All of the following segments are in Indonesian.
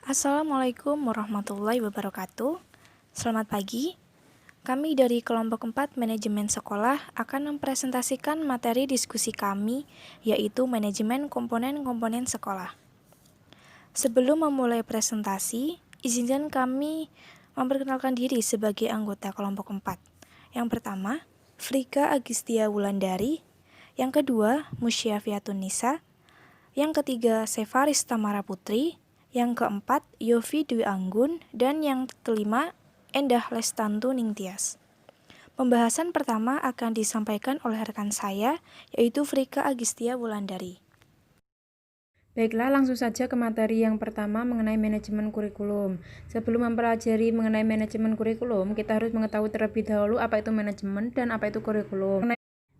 Assalamualaikum warahmatullahi wabarakatuh. Selamat pagi. Kami dari kelompok 4 manajemen sekolah akan mempresentasikan materi diskusi kami, yaitu manajemen komponen-komponen sekolah. Sebelum memulai presentasi, izinkan kami memperkenalkan diri sebagai anggota kelompok 4. Yang pertama, Frika Agistia Wulandari. Yang kedua, Musyafiatun Nisa. Yang ketiga, Sefaris Tamara Putri. Yang keempat, Yofi Dwi Anggun. Dan yang kelima, Endah Lestantu Ningtyas. Pembahasan pertama akan disampaikan oleh rekan saya, yaitu Frika Agistia Wulandari. Baiklah, langsung saja ke materi yang pertama mengenai manajemen kurikulum. Sebelum mempelajari mengenai manajemen kurikulum, kita harus mengetahui terlebih dahulu apa itu manajemen dan apa itu kurikulum.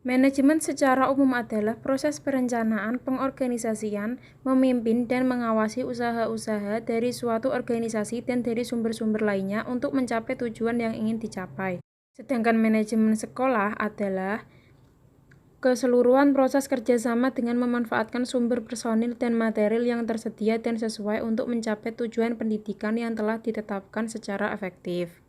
Manajemen secara umum adalah proses perencanaan, pengorganisasian, memimpin, dan mengawasi usaha-usaha dari suatu organisasi dan dari sumber-sumber lainnya untuk mencapai tujuan yang ingin dicapai. Sedangkan manajemen sekolah adalah keseluruhan proses kerjasama dengan memanfaatkan sumber personil dan material yang tersedia dan sesuai untuk mencapai tujuan pendidikan yang telah ditetapkan secara efektif.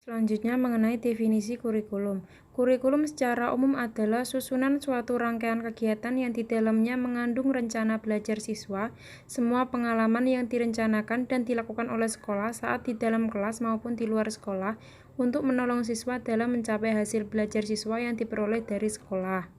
Selanjutnya mengenai definisi kurikulum. Kurikulum secara umum adalah susunan suatu rangkaian kegiatan yang di dalamnya mengandung rencana belajar siswa, semua pengalaman yang direncanakan dan dilakukan oleh sekolah saat di dalam kelas maupun di luar sekolah untuk menolong siswa dalam mencapai hasil belajar siswa yang diperoleh dari sekolah.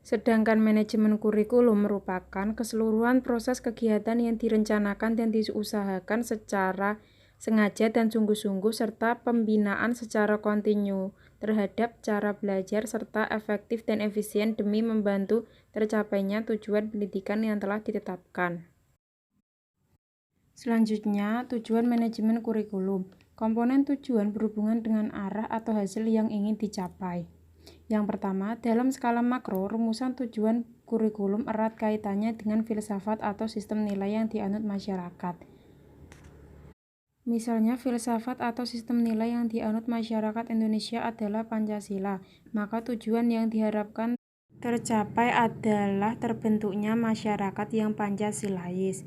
Sedangkan manajemen kurikulum merupakan keseluruhan proses kegiatan yang direncanakan dan diusahakan secara sengaja dan sungguh-sungguh serta pembinaan secara kontinu terhadap cara belajar serta efektif dan efisien demi membantu tercapainya tujuan pendidikan yang telah ditetapkan. Selanjutnya, tujuan manajemen kurikulum. Komponen tujuan berhubungan dengan arah atau hasil yang ingin dicapai. Yang pertama, dalam skala makro, rumusan tujuan kurikulum erat kaitannya dengan filsafat atau sistem nilai yang dianut masyarakat. Misalnya, filsafat atau sistem nilai yang dianut masyarakat Indonesia adalah Pancasila, maka tujuan yang diharapkan tercapai adalah terbentuknya masyarakat yang Pancasilais.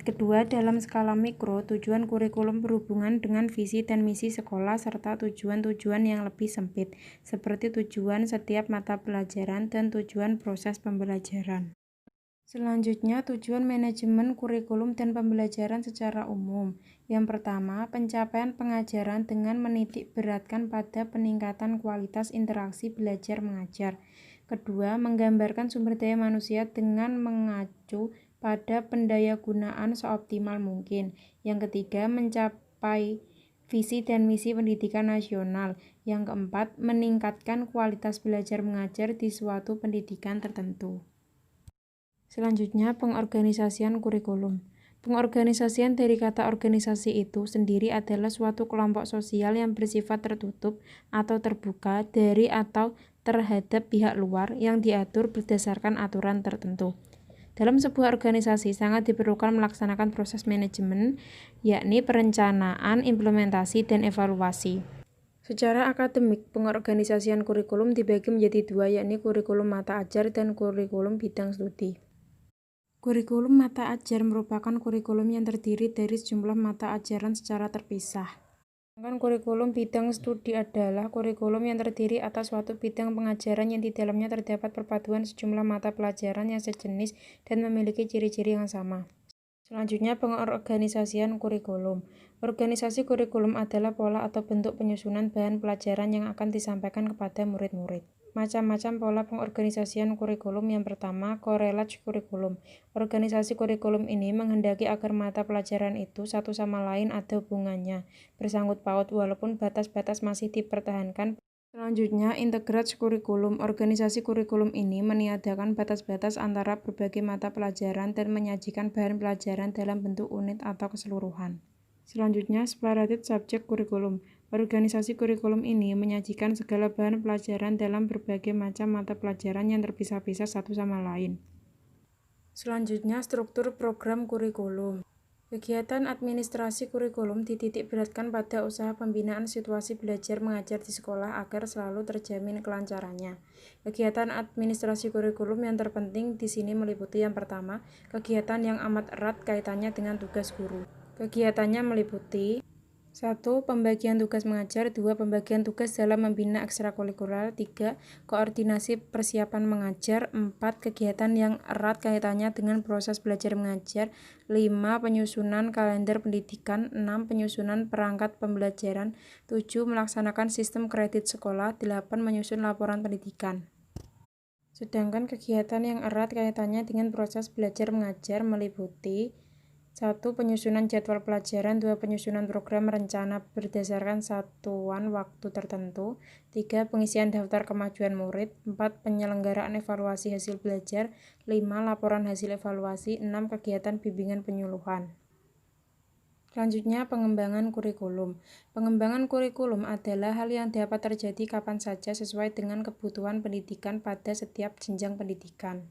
Kedua, dalam skala mikro, tujuan kurikulum berhubungan dengan visi dan misi sekolah serta tujuan-tujuan yang lebih sempit, seperti tujuan setiap mata pelajaran dan tujuan proses pembelajaran. Selanjutnya, tujuan manajemen kurikulum dan pembelajaran secara umum. Yang pertama, pencapaian pengajaran dengan menitik beratkan pada peningkatan kualitas interaksi belajar mengajar. Kedua, menggambarkan sumber daya manusia dengan mengacu pada pendayagunaan seoptimal mungkin. Yang ketiga, mencapai visi dan misi pendidikan nasional. Yang keempat, meningkatkan kualitas belajar mengajar di suatu pendidikan tertentu. Selanjutnya, pengorganisasian kurikulum. Pengorganisasian dari kata organisasi itu sendiri adalah suatu kelompok sosial yang bersifat tertutup atau terbuka dari atau terhadap pihak luar yang diatur berdasarkan aturan tertentu. Dalam sebuah organisasi sangat diperlukan melaksanakan proses manajemen, yakni perencanaan, implementasi, dan evaluasi. Secara akademik, pengorganisasian kurikulum dibagi menjadi dua, yakni kurikulum mata ajar dan kurikulum bidang studi. Kurikulum mata ajar merupakan kurikulum yang terdiri dari sejumlah mata ajaran secara terpisah. Sedangkan kurikulum bidang studi adalah kurikulum yang terdiri atas suatu bidang pengajaran yang di dalamnya terdapat perpaduan sejumlah mata pelajaran yang sejenis dan memiliki ciri-ciri yang sama. Selanjutnya, pengorganisasian kurikulum. Organisasi kurikulum adalah pola atau bentuk penyusunan bahan pelajaran yang akan disampaikan kepada murid-murid. Macam-macam pola pengorganisasian kurikulum. Yang pertama, korelasi kurikulum. Organisasi kurikulum ini menghendaki agar mata pelajaran itu satu sama lain ada hubungannya, bersangkut paut walaupun batas-batas masih dipertahankan. Selanjutnya, integrasi kurikulum. Organisasi kurikulum ini meniadakan batas-batas antara berbagai mata pelajaran dan menyajikan bahan pelajaran dalam bentuk unit atau keseluruhan. Selanjutnya, separated subject kurikulum. Organisasi kurikulum ini menyajikan segala bahan pelajaran dalam berbagai macam mata pelajaran yang terpisah-pisah satu sama lain. Selanjutnya, struktur program kurikulum. Kegiatan administrasi kurikulum dititik beratkan pada usaha pembinaan situasi belajar mengajar di sekolah agar selalu terjamin kelancarannya. Kegiatan administrasi kurikulum yang terpenting di sini meliputi yang pertama, kegiatan yang amat erat kaitannya dengan tugas guru. Kegiatannya meliputi 1. Pembagian tugas mengajar. 2. Pembagian tugas dalam membina ekstrakurikuler. 3. Koordinasi persiapan mengajar. 4. Kegiatan yang erat kaitannya dengan proses belajar mengajar. 5. Penyusunan kalender pendidikan. 6. Penyusunan perangkat pembelajaran. 7. Melaksanakan sistem kredit sekolah. 8. Menyusun laporan pendidikan. Sedangkan kegiatan yang erat kaitannya dengan proses belajar mengajar meliputi 1. Penyusunan jadwal pelajaran. 2. Penyusunan program rencana berdasarkan satuan waktu tertentu. 3. Pengisian daftar kemajuan murid. 4. Penyelenggaraan evaluasi hasil belajar. 5. Laporan hasil evaluasi. 6. Kegiatan bimbingan penyuluhan. Selanjutnya, pengembangan kurikulum. Pengembangan kurikulum adalah hal yang dapat terjadi kapan saja sesuai dengan kebutuhan pendidikan pada setiap jenjang pendidikan.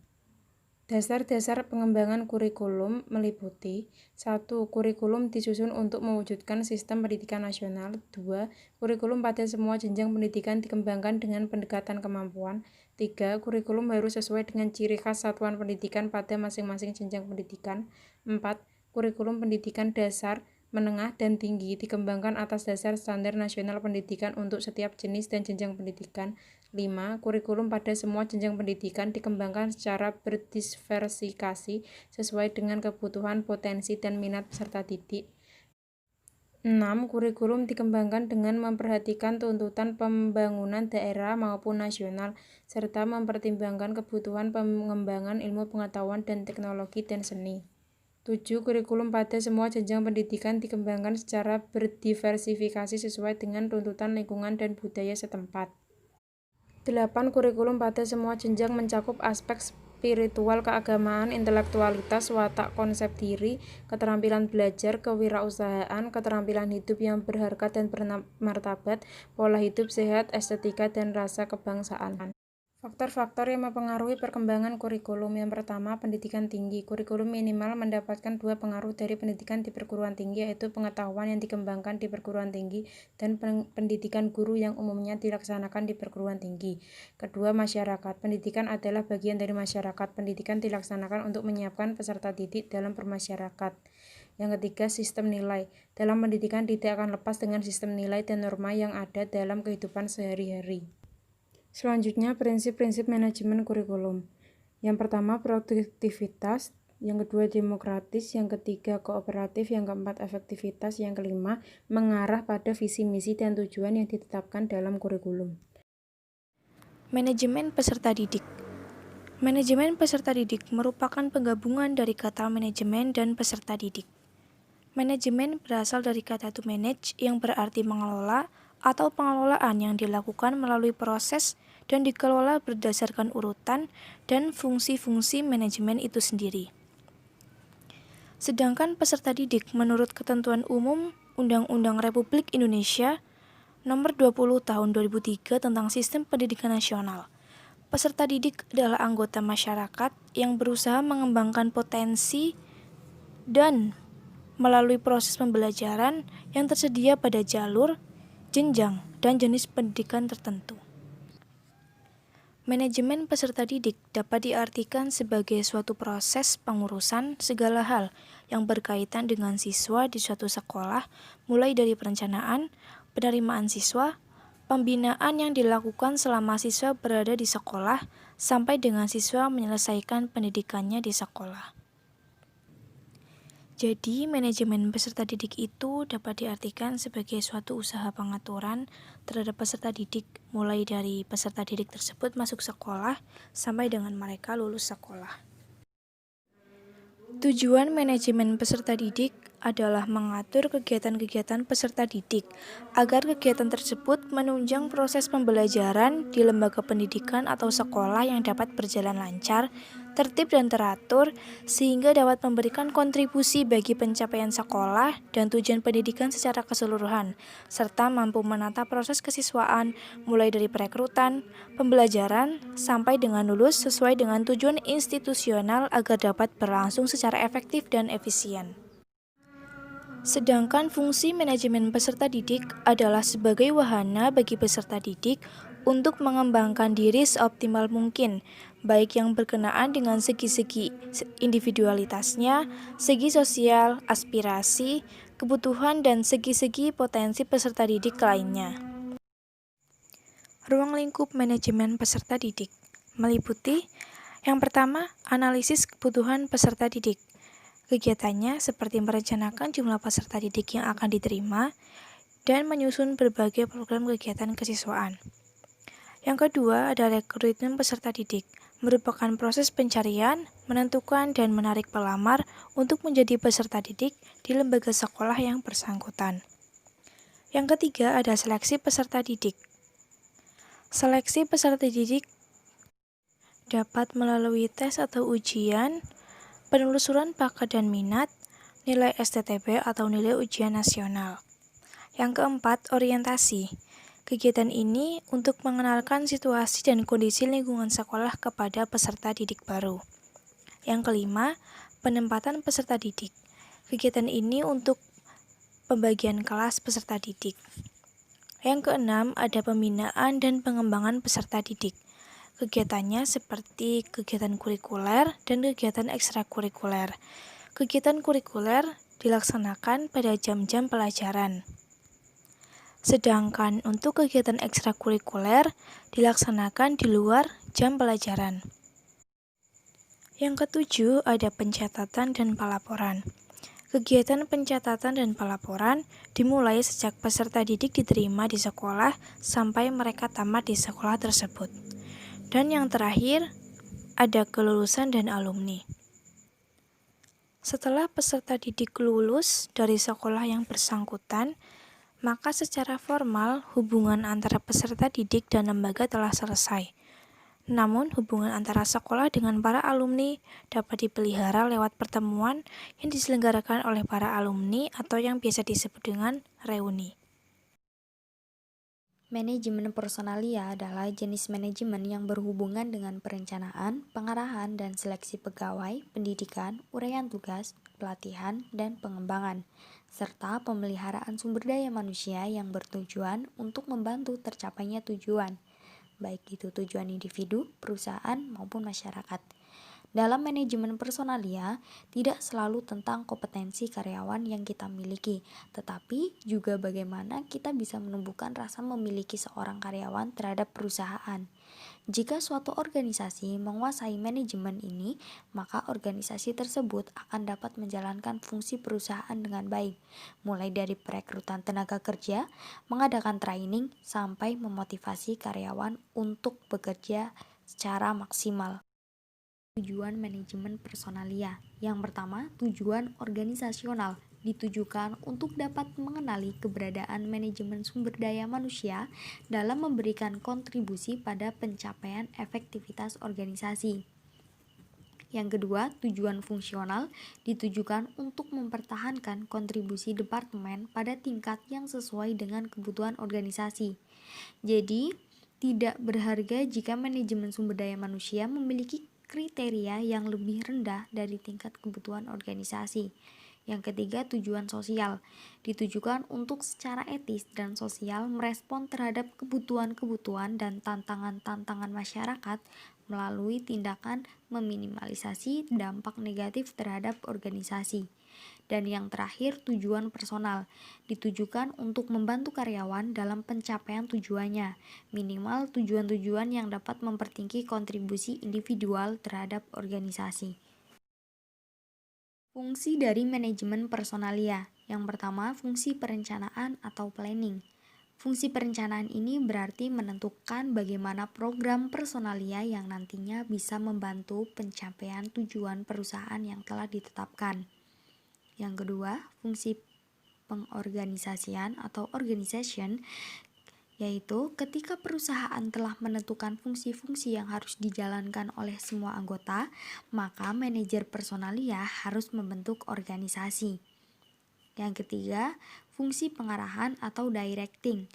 Dasar-dasar pengembangan kurikulum meliputi 1. Kurikulum disusun untuk mewujudkan sistem pendidikan nasional. 2. Kurikulum pada semua jenjang pendidikan dikembangkan dengan pendekatan kemampuan. 3. Kurikulum harus sesuai dengan ciri khas satuan pendidikan pada masing-masing jenjang pendidikan. 4. Kurikulum pendidikan dasar, menengah, dan tinggi dikembangkan atas dasar standar nasional pendidikan untuk setiap jenis dan jenjang pendidikan. 5. Kurikulum pada semua jenjang pendidikan dikembangkan secara berdiversifikasi sesuai dengan kebutuhan, potensi, dan minat peserta didik. 6. Kurikulum dikembangkan dengan memperhatikan tuntutan pembangunan daerah maupun nasional, serta mempertimbangkan kebutuhan pengembangan ilmu pengetahuan dan teknologi dan seni. 7. Kurikulum pada semua jenjang pendidikan dikembangkan secara berdiversifikasi sesuai dengan tuntutan lingkungan dan budaya setempat. 8. Kurikulum pada semua jenjang mencakup aspek spiritual keagamaan, intelektualitas, watak, konsep diri, keterampilan belajar, kewirausahaan, keterampilan hidup yang berharga dan bermartabat, pola hidup sehat, estetika, dan rasa kebangsaan. Faktor-faktor yang mempengaruhi perkembangan kurikulum. Yang pertama, pendidikan tinggi. Kurikulum minimal mendapatkan dua pengaruh dari pendidikan di perguruan tinggi, yaitu pengetahuan yang dikembangkan di perguruan tinggi dan pendidikan guru yang umumnya dilaksanakan di perguruan tinggi. Kedua, masyarakat. Pendidikan adalah bagian dari masyarakat. Pendidikan dilaksanakan untuk menyiapkan peserta didik dalam bermasyarakat. Yang ketiga, sistem nilai. Dalam pendidikan tidak akan lepas dengan sistem nilai dan norma yang ada dalam kehidupan sehari-hari. Selanjutnya, prinsip-prinsip manajemen kurikulum. Yang pertama, produktivitas. Yang kedua, demokratis. Yang ketiga, kooperatif. Yang keempat, efektivitas. Yang kelima, mengarah pada visi misi dan tujuan yang ditetapkan dalam kurikulum. Manajemen peserta didik. Manajemen peserta didik merupakan penggabungan dari kata manajemen dan peserta didik. Manajemen berasal dari kata to manage yang berarti mengelola atau pengelolaan yang dilakukan melalui proses dan dikelola berdasarkan urutan dan fungsi-fungsi manajemen itu sendiri. Sedangkan peserta didik menurut Ketentuan Umum Undang-Undang Republik Indonesia Nomor 20 Tahun 2003 tentang Sistem Pendidikan Nasional. Peserta didik adalah anggota masyarakat yang berusaha mengembangkan potensi dan melalui proses pembelajaran yang tersedia pada jalur, jenjang, dan jenis pendidikan tertentu. Manajemen peserta didik dapat diartikan sebagai suatu proses pengurusan segala hal yang berkaitan dengan siswa di suatu sekolah, mulai dari perencanaan, penerimaan siswa, pembinaan yang dilakukan selama siswa berada di sekolah, sampai dengan siswa menyelesaikan pendidikannya di sekolah. Jadi, manajemen peserta didik itu dapat diartikan sebagai suatu usaha pengaturan terhadap peserta didik, mulai dari peserta didik tersebut masuk sekolah sampai dengan mereka lulus sekolah. Tujuan manajemen peserta didik adalah mengatur kegiatan-kegiatan peserta didik agar kegiatan tersebut menunjang proses pembelajaran di lembaga pendidikan atau sekolah yang dapat berjalan lancar, tertib dan teratur, sehingga dapat memberikan kontribusi bagi pencapaian sekolah dan tujuan pendidikan secara keseluruhan, serta mampu menata proses kesiswaan mulai dari perekrutan, pembelajaran, sampai dengan lulus sesuai dengan tujuan institusional agar dapat berlangsung secara efektif dan efisien. Sedangkan fungsi manajemen peserta didik adalah sebagai wahana bagi peserta didik untuk mengembangkan diri seoptimal mungkin, baik yang berkenaan dengan segi-segi individualitasnya, segi sosial, aspirasi, kebutuhan, dan segi-segi potensi peserta didik lainnya. Ruang lingkup manajemen peserta didik meliputi yang pertama, analisis kebutuhan peserta didik. Kegiatannya seperti merencanakan jumlah peserta didik yang akan diterima dan menyusun berbagai program kegiatan kesiswaan. Yang kedua, ada rekrutmen peserta didik, merupakan proses pencarian, menentukan, dan menarik pelamar untuk menjadi peserta didik di lembaga sekolah yang bersangkutan. Yang ketiga, ada seleksi peserta didik. Seleksi peserta didik dapat melalui tes atau ujian, penelusuran bakat dan minat, nilai STTB atau nilai ujian nasional. Yang keempat, orientasi. Kegiatan ini untuk mengenalkan situasi dan kondisi lingkungan sekolah kepada peserta didik baru. Yang kelima, penempatan peserta didik. Kegiatan ini untuk pembagian kelas peserta didik. Yang keenam, ada pembinaan dan pengembangan peserta didik. Kegiatannya seperti kegiatan kurikuler dan kegiatan ekstrakurikuler. Kegiatan kurikuler dilaksanakan pada jam-jam pelajaran. Sedangkan untuk kegiatan ekstrakurikuler dilaksanakan di luar jam pelajaran. Yang ketujuh, ada pencatatan dan pelaporan. Kegiatan pencatatan dan pelaporan dimulai sejak peserta didik diterima di sekolah sampai mereka tamat di sekolah tersebut. Dan yang terakhir, ada kelulusan dan alumni. Setelah peserta didik lulus dari sekolah yang bersangkutan, maka secara formal hubungan antara peserta didik dan lembaga telah selesai. Namun, hubungan antara sekolah dengan para alumni dapat dipelihara lewat pertemuan yang diselenggarakan oleh para alumni atau yang biasa disebut dengan reuni. Manajemen personalia adalah jenis manajemen yang berhubungan dengan perencanaan, pengarahan, dan seleksi pegawai, pendidikan, uraian tugas, pelatihan, dan pengembangan, serta pemeliharaan sumber daya manusia yang bertujuan untuk membantu tercapainya tujuan, baik itu tujuan individu, perusahaan, maupun masyarakat. Dalam manajemen personalia, tidak selalu tentang kompetensi karyawan yang kita miliki, tetapi juga bagaimana kita bisa menumbuhkan rasa memiliki seorang karyawan terhadap perusahaan. Jika suatu organisasi menguasai manajemen ini, maka organisasi tersebut akan dapat menjalankan fungsi perusahaan dengan baik, mulai dari perekrutan tenaga kerja, mengadakan training, sampai memotivasi karyawan untuk bekerja secara maksimal. Tujuan manajemen personalia. Yang pertama, tujuan organisasional ditujukan untuk dapat mengenali keberadaan manajemen sumber daya manusia dalam memberikan kontribusi pada pencapaian efektivitas organisasi. Yang kedua, tujuan fungsional ditujukan untuk mempertahankan kontribusi departemen pada tingkat yang sesuai dengan kebutuhan organisasi. Jadi, tidak berharga jika manajemen sumber daya manusia memiliki kriteria yang lebih rendah dari tingkat kebutuhan organisasi. Yang ketiga, tujuan sosial ditujukan untuk secara etis dan sosial merespon terhadap kebutuhan-kebutuhan dan tantangan-tantangan masyarakat melalui tindakan meminimalisasi dampak negatif terhadap organisasi. Dan yang terakhir, tujuan personal ditujukan untuk membantu karyawan dalam pencapaian tujuannya, minimal tujuan-tujuan yang dapat mempertinggi kontribusi individual terhadap organisasi. Fungsi dari manajemen personalia. Yang pertama, fungsi perencanaan atau planning. Fungsi perencanaan ini berarti menentukan bagaimana program personalia yang nantinya bisa membantu pencapaian tujuan perusahaan yang telah ditetapkan. Yang kedua, fungsi pengorganisasian atau organization, yaitu ketika perusahaan telah menentukan fungsi-fungsi yang harus dijalankan oleh semua anggota, maka manajer personalia harus membentuk organisasi. Yang ketiga, fungsi pengarahan atau directing.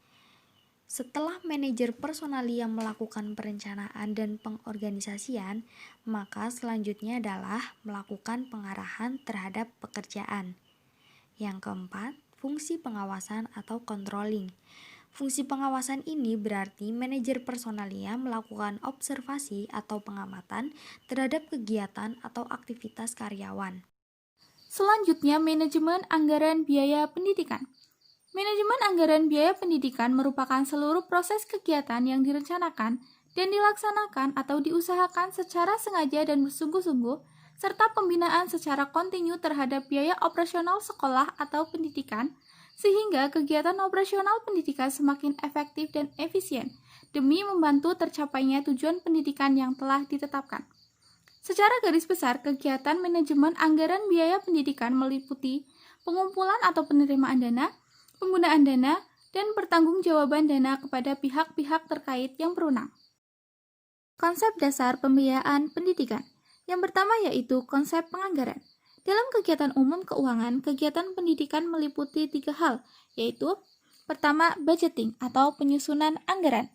Setelah manajer personalia melakukan perencanaan dan pengorganisasian, maka selanjutnya adalah melakukan pengarahan terhadap pekerjaan. Yang keempat, fungsi pengawasan atau controlling. Fungsi pengawasan ini berarti manajer personalia melakukan observasi atau pengamatan terhadap kegiatan atau aktivitas karyawan. Selanjutnya, manajemen anggaran biaya pendidikan. Manajemen anggaran biaya pendidikan merupakan seluruh proses kegiatan yang direncanakan dan dilaksanakan atau diusahakan secara sengaja dan bersungguh-sungguh, serta pembinaan secara kontinu terhadap biaya operasional sekolah atau pendidikan, sehingga kegiatan operasional pendidikan semakin efektif dan efisien, demi membantu tercapainya tujuan pendidikan yang telah ditetapkan. Secara garis besar, kegiatan manajemen anggaran biaya pendidikan meliputi pengumpulan atau penerimaan dana, penggunaan dana, dan pertanggungjawaban dana kepada pihak-pihak terkait yang berwenang. Konsep dasar pembiayaan pendidikan. Yang pertama yaitu konsep penganggaran. Dalam kegiatan umum keuangan, kegiatan pendidikan meliputi 3 hal, yaitu pertama, budgeting atau penyusunan anggaran.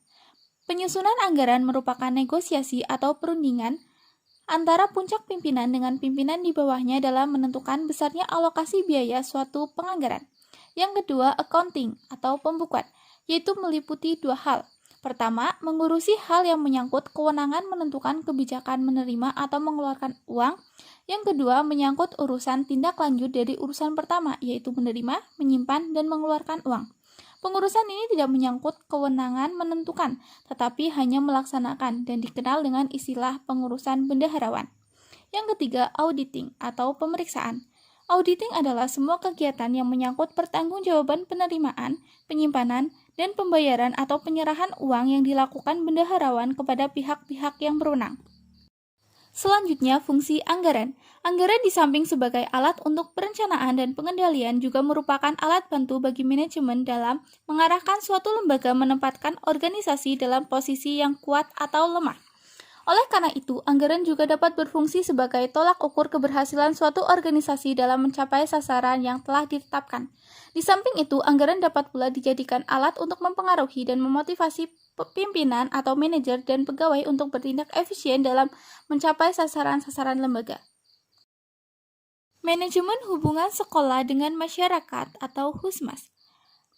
Penyusunan anggaran merupakan negosiasi atau perundingan antara puncak pimpinan dengan pimpinan di bawahnya dalam menentukan besarnya alokasi biaya suatu penganggaran. Yang kedua, accounting atau pembukuan, yaitu meliputi 2 hal. Pertama, mengurusi hal yang menyangkut kewenangan menentukan kebijakan menerima atau mengeluarkan uang. Yang kedua, menyangkut urusan tindak lanjut dari urusan pertama, yaitu menerima, menyimpan, dan mengeluarkan uang. Pengurusan ini tidak menyangkut kewenangan menentukan, tetapi hanya melaksanakan dan dikenal dengan istilah pengurusan bendaharawan. Yang ketiga, auditing atau pemeriksaan. Auditing adalah semua kegiatan yang menyangkut pertanggungjawaban penerimaan, penyimpanan, dan pembayaran atau penyerahan uang yang dilakukan bendaharawan kepada pihak-pihak yang berwenang. Selanjutnya, fungsi anggaran. Anggaran di samping sebagai alat untuk perencanaan dan pengendalian juga merupakan alat bantu bagi manajemen dalam mengarahkan suatu lembaga menempatkan organisasi dalam posisi yang kuat atau lemah. Oleh karena itu, anggaran juga dapat berfungsi sebagai tolak ukur keberhasilan suatu organisasi dalam mencapai sasaran yang telah ditetapkan. Di samping itu, anggaran dapat pula dijadikan alat untuk mempengaruhi dan memotivasi pimpinan atau manajer dan pegawai untuk bertindak efisien dalam mencapai sasaran-sasaran lembaga. Manajemen hubungan sekolah dengan masyarakat atau HUSMAS.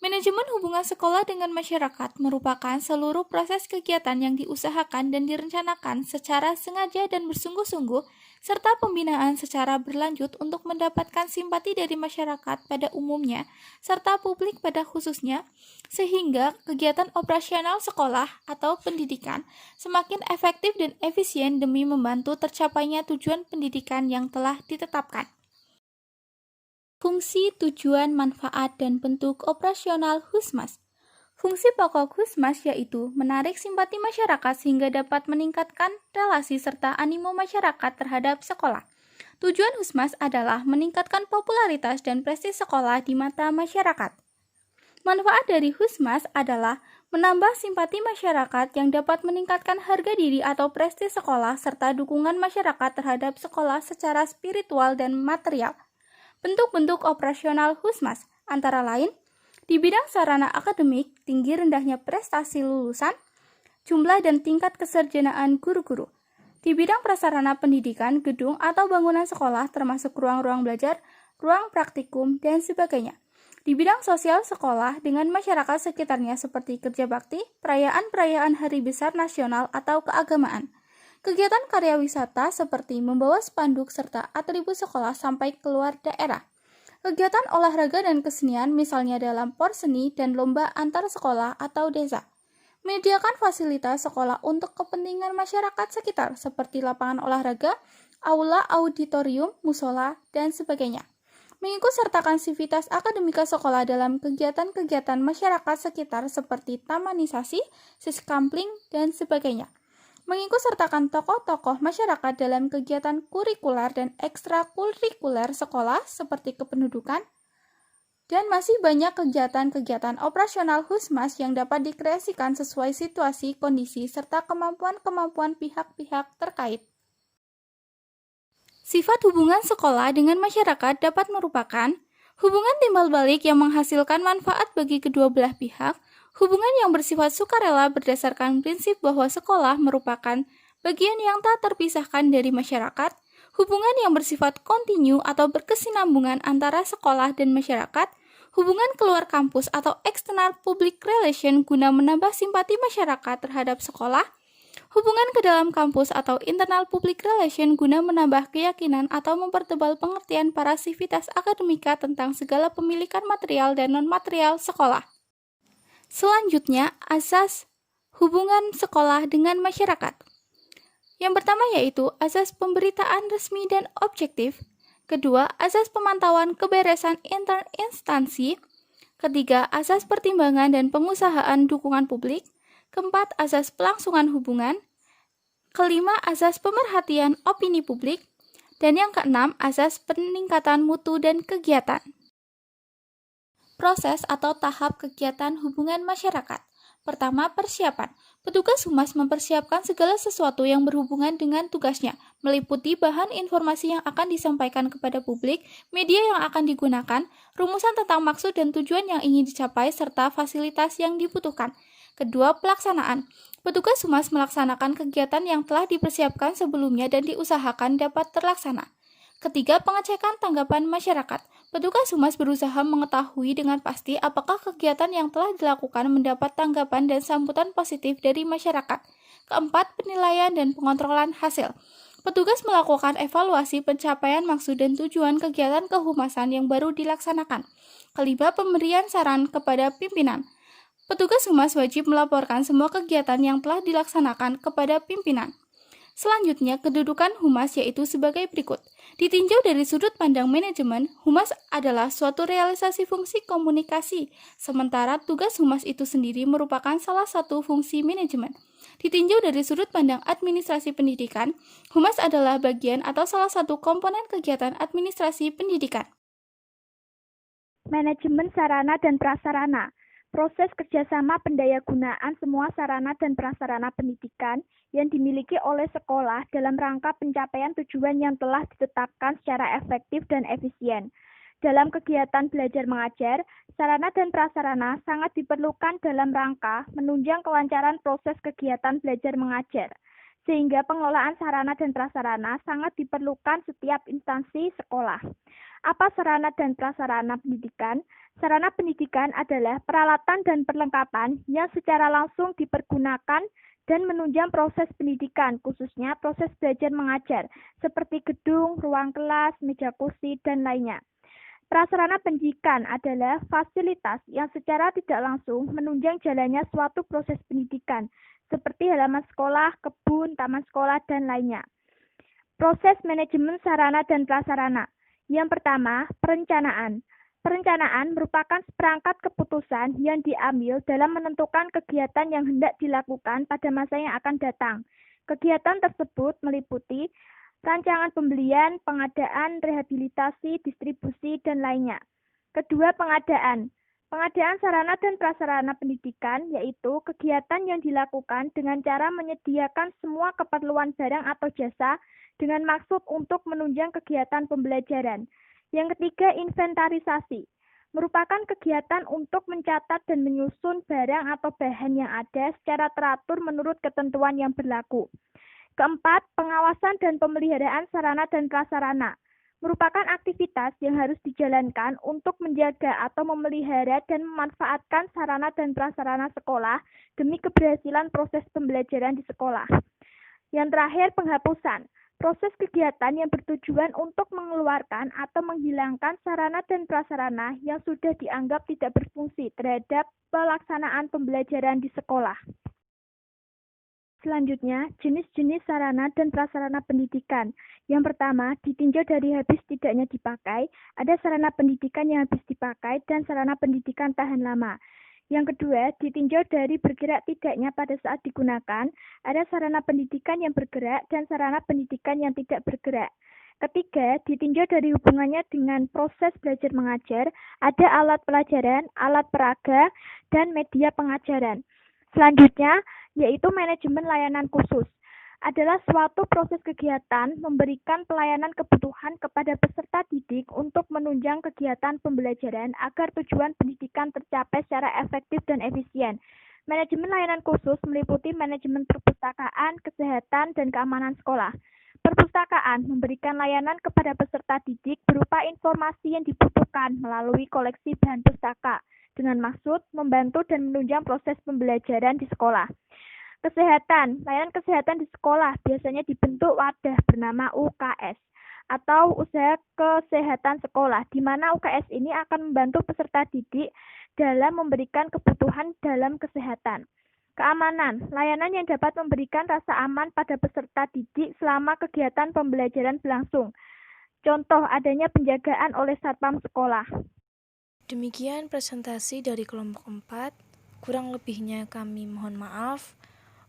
Manajemen hubungan sekolah dengan masyarakat merupakan seluruh proses kegiatan yang diusahakan dan direncanakan secara sengaja dan bersungguh-sungguh, serta pembinaan secara berlanjut untuk mendapatkan simpati dari masyarakat pada umumnya, serta publik pada khususnya, sehingga kegiatan operasional sekolah atau pendidikan semakin efektif dan efisien demi membantu tercapainya tujuan pendidikan yang telah ditetapkan. Fungsi, tujuan, manfaat, dan bentuk operasional HUSMAS. Fungsi pokok HUSMAS yaitu menarik simpati masyarakat sehingga dapat meningkatkan relasi serta animo masyarakat terhadap sekolah. Tujuan HUSMAS adalah meningkatkan popularitas dan prestise sekolah di mata masyarakat. Manfaat dari HUSMAS adalah menambah simpati masyarakat yang dapat meningkatkan harga diri atau prestise sekolah serta dukungan masyarakat terhadap sekolah secara spiritual dan material. Bentuk-bentuk operasional HUSMAS antara lain di bidang sarana akademik, tinggi rendahnya prestasi lulusan, jumlah dan tingkat keserjanaan guru-guru. Di bidang prasarana pendidikan, gedung atau bangunan sekolah termasuk ruang-ruang belajar, ruang praktikum, dan sebagainya. Di bidang sosial sekolah dengan masyarakat sekitarnya seperti kerja bakti, perayaan-perayaan hari besar nasional atau keagamaan. Kegiatan karya wisata seperti membawa spanduk serta atribut sekolah sampai keluar daerah. Kegiatan olahraga dan kesenian misalnya dalam porseni dan lomba antar sekolah atau desa. Menyediakan fasilitas sekolah untuk kepentingan masyarakat sekitar seperti lapangan olahraga, aula, auditorium, musola, dan sebagainya. Mengikutsertakan sivitas akademika sekolah dalam kegiatan-kegiatan masyarakat sekitar seperti tamanisasi, siskampling, dan sebagainya. Mengikutsertakan tokoh-tokoh masyarakat dalam kegiatan kurikuler dan ekstrakurikuler sekolah seperti kependudukan, dan masih banyak kegiatan-kegiatan operasional HUSMAS yang dapat dikreasikan sesuai situasi, kondisi, serta kemampuan-kemampuan pihak-pihak terkait. Sifat hubungan sekolah dengan masyarakat dapat merupakan hubungan timbal balik yang menghasilkan manfaat bagi kedua belah pihak, hubungan yang bersifat sukarela berdasarkan prinsip bahwa sekolah merupakan bagian yang tak terpisahkan dari masyarakat, hubungan yang bersifat kontinu atau berkesinambungan antara sekolah dan masyarakat, hubungan keluar kampus atau external public relation guna menambah simpati masyarakat terhadap sekolah, hubungan ke dalam kampus atau internal public relation guna menambah keyakinan atau mempertebal pengertian para sivitas akademika tentang segala pemilikan material dan non-material sekolah. Selanjutnya, asas hubungan sekolah dengan masyarakat. Yang pertama yaitu asas pemberitaan resmi dan objektif. Kedua, asas pemantauan keberesan interinstansi. Ketiga, asas pertimbangan dan pengusahaan dukungan publik. Keempat, asas pelangsungan hubungan. Kelima, asas pemerhatian opini publik. Dan yang keenam, asas peningkatan mutu dan kegiatan. Proses atau tahap kegiatan hubungan masyarakat. Pertama, persiapan. Petugas humas mempersiapkan segala sesuatu yang berhubungan dengan tugasnya, meliputi bahan informasi yang akan disampaikan kepada publik, media yang akan digunakan, rumusan tentang maksud dan tujuan yang ingin dicapai, serta fasilitas yang dibutuhkan. Kedua, pelaksanaan. Petugas humas melaksanakan kegiatan yang telah dipersiapkan sebelumnya dan diusahakan dapat terlaksana. Ketiga, pengecekan tanggapan masyarakat. Petugas humas berusaha mengetahui dengan pasti apakah kegiatan yang telah dilakukan mendapat tanggapan dan sambutan positif dari masyarakat. Keempat, penilaian dan pengontrolan hasil. Petugas melakukan evaluasi pencapaian maksud dan tujuan kegiatan kehumasan yang baru dilaksanakan. Kelima, pemberian saran kepada pimpinan. Petugas humas wajib melaporkan semua kegiatan yang telah dilaksanakan kepada pimpinan. Selanjutnya, kedudukan humas yaitu sebagai berikut. Ditinjau dari sudut pandang manajemen, humas adalah suatu realisasi fungsi komunikasi, sementara tugas humas itu sendiri merupakan salah satu fungsi manajemen. Ditinjau dari sudut pandang administrasi pendidikan, humas adalah bagian atau salah satu komponen kegiatan administrasi pendidikan. Manajemen sarana dan prasarana. Proses kerjasama pendayagunaan semua sarana dan prasarana pendidikan yang dimiliki oleh sekolah dalam rangka pencapaian tujuan yang telah ditetapkan secara efektif dan efisien. Dalam kegiatan belajar mengajar, sarana dan prasarana sangat diperlukan dalam rangka menunjang kelancaran proses kegiatan belajar mengajar, sehingga pengelolaan sarana dan prasarana sangat diperlukan setiap instansi sekolah. Apa sarana dan prasarana pendidikan? Sarana pendidikan adalah peralatan dan perlengkapan yang secara langsung dipergunakan dan menunjang proses pendidikan, khususnya proses belajar mengajar, seperti gedung, ruang kelas, meja kursi, dan lainnya. Prasarana pendidikan adalah fasilitas yang secara tidak langsung menunjang jalannya suatu proses pendidikan, seperti halaman sekolah, kebun, taman sekolah, dan lainnya. Proses manajemen sarana dan prasarana. Yang pertama, perencanaan. Perencanaan merupakan seperangkat keputusan yang diambil dalam menentukan kegiatan yang hendak dilakukan pada masa yang akan datang. Kegiatan tersebut meliputi rancangan pembelian, pengadaan, rehabilitasi, distribusi, dan lainnya. Kedua, pengadaan. Pengadaan sarana dan prasarana pendidikan yaitu kegiatan yang dilakukan dengan cara menyediakan semua keperluan barang atau jasa dengan maksud untuk menunjang kegiatan pembelajaran. Yang ketiga, inventarisasi. Merupakan kegiatan untuk mencatat dan menyusun barang atau bahan yang ada secara teratur menurut ketentuan yang berlaku. Keempat, pengawasan dan pemeliharaan sarana dan prasarana. Merupakan aktivitas yang harus dijalankan untuk menjaga atau memelihara dan memanfaatkan sarana dan prasarana sekolah demi keberhasilan proses pembelajaran di sekolah. Yang terakhir, penghapusan. Proses kegiatan yang bertujuan untuk mengeluarkan atau menghilangkan sarana dan prasarana yang sudah dianggap tidak berfungsi terhadap pelaksanaan pembelajaran di sekolah. Selanjutnya, jenis-jenis sarana dan prasarana pendidikan. Yang pertama, ditinjau dari habis tidaknya dipakai, ada sarana pendidikan yang habis dipakai dan sarana pendidikan tahan lama. Yang kedua, ditinjau dari bergerak tidaknya pada saat digunakan, ada sarana pendidikan yang bergerak dan sarana pendidikan yang tidak bergerak. Ketiga, ditinjau dari hubungannya dengan proses belajar mengajar, ada alat pelajaran, alat peraga, dan media pengajaran. Selanjutnya, yaitu manajemen layanan khusus. Adalah suatu proses kegiatan memberikan pelayanan kebutuhan kepada peserta didik untuk menunjang kegiatan pembelajaran agar tujuan pendidikan tercapai secara efektif dan efisien. Manajemen layanan khusus meliputi manajemen perpustakaan, kesehatan, dan keamanan sekolah. Perpustakaan memberikan layanan kepada peserta didik berupa informasi yang dibutuhkan melalui koleksi bahan pustaka dengan maksud membantu dan menunjang proses pembelajaran di sekolah. Kesehatan, layanan kesehatan di sekolah biasanya dibentuk wadah bernama UKS atau Usaha Kesehatan Sekolah, di mana UKS ini akan membantu peserta didik dalam memberikan kebutuhan dalam kesehatan. Keamanan, layanan yang dapat memberikan rasa aman pada peserta didik selama kegiatan pembelajaran berlangsung. Contoh adanya penjagaan oleh satpam sekolah. Demikian presentasi dari kelompok 4. Kurang lebihnya kami mohon maaf.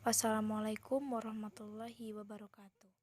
Wassalamualaikum warahmatullahi wabarakatuh.